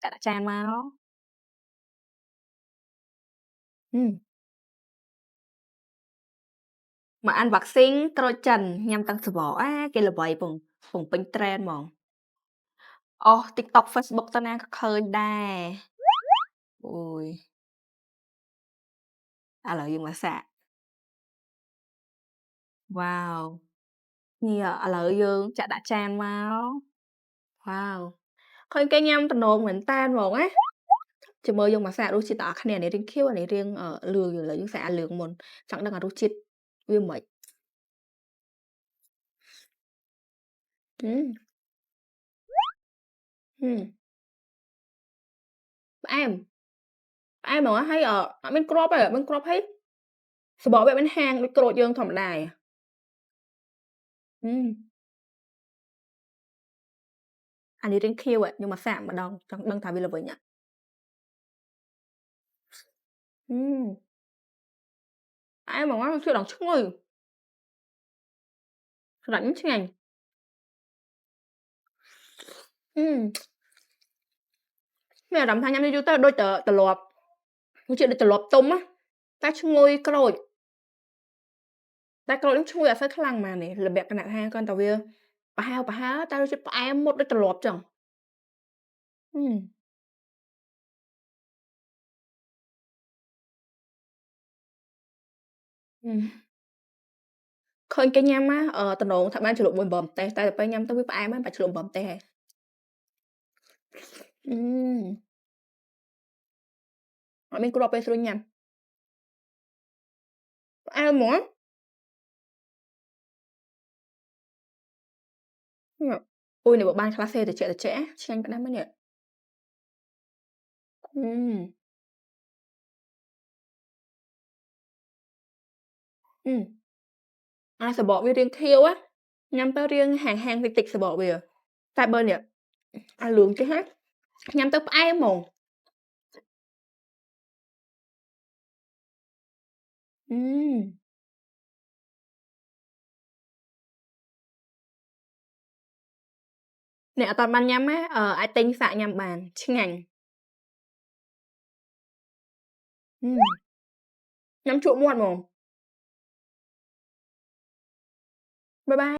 Đã tràn vào. Ừm, mà ăn vặt xin ត្រូវចិនញ៉ាំទាំងស្បកគេល្បីពងពេញ trend ហ្មងអស់ TikTok Facebook ទៅណាក៏ឃើញដែរអូយឥឡូវយើងមកសាកវ៉ាវនេះឥឡូវយើងចាក់ដាក់ចានមកវ៉ាវឃើញគេញ៉ាំទំនងមែនតានហ្មងណាចាំមើលយើងមកសាករសជាតិទាំងអស់គ្នាអានេះរាងខៀវអានេះរាងលឿងឥឡូវយើងសាកអាលឿងមុនចង់ដឹងអារសជាតិវាម៉េចហឹមហឹមផ្អែមផ្អែមហ្មងណាហើយអត់មានគ្រាប់ទេអត់មានគ្រាប់ហើយសំបកវាអត់មានហាងដូចក្រូចយើងធម្មតាឯងហឹមអានេះរាងខៀវខ្ញុំមកសាកម្ដងចង់ដឹងថាវាល្វីងហឹមផ្អែមហ្មងណារសជាតិដល់ឈ្ងុយស្រាច់ឆ្ងាញ់ហឹមមានអារម្មណ៍ថាញ៉ាំយូរៗទៅដូចត្រឡប់រសជាតិដូចត្រឡប់ទុំណាតែឈ្ងុយក្រូចតែក្រូចនឹងឈ្ងុយអត់សូវខ្លាំងប៉ុន្មានទេលក្ខណៈថាគ្រាន់តែវាប្រហើរតែរសជាតិផ្អែមមុតដូចត្រឡប់ចឹងហឹមហឹមឃើញគេញ៉ាំណាតំណងថាបានជ្រលក់មួយអំបិលម្ទេសតែទៅពេលញ៉ាំទៅវាផ្អែមហើយមិនបាច់ជ្រលក់អំបិលម្ទេសទេហឹមអត់មានគ្រាប់ទេស្រួលញ៉ាំផ្អែមហ្មងនេះអូយនេះបើបានក្លាសេត្រជាក់ៗឆ្ងាញ់ក្ដាំហ្នឹងនេះហឹមហឹមអាសំបកវារាងខៀវញ៉ាំទៅរាងហាងៗតិចៗសំបកវាតែបើនេះអាលឿងចេះណាញ៉ាំទៅផ្អែមហ្មងហឹមអ្នកអត់ទាន់បានញ៉ាំណាអាចទិញសាកញ៉ាំបានឆ្ងាញ់ហឹមញ៉ាំជក់មាត់ហ្មងបាយបាយ